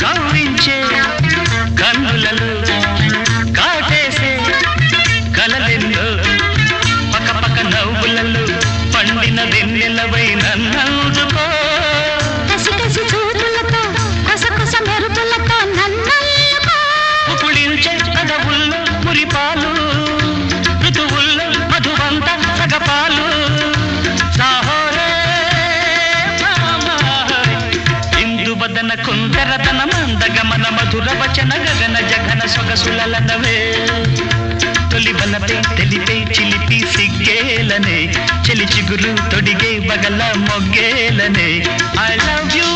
కవ్వించే కన్నులలో కాటేసే కలలెందో పక్క పక్క నవ్వులలో పండిన వెన్నెలవై నన్నందుకో కసి కసి చూపులతో కొస కొస మెరుపులతో నన్నల్లుకో పులించే కదవుల్లో మురిపాలు ఋతువుల్లో మధువంత సగపాలు సాహోరే ఇందువదన కుందరదన మందగమన మధుర వచన గగన జగన సొగసులనవే తొలి బలపే తెలిపే చిలిపి సిగ్గేలనే చెలి చిగురు తొడిగే బగల మొగ్గేలనే ఐ లవ్ యూ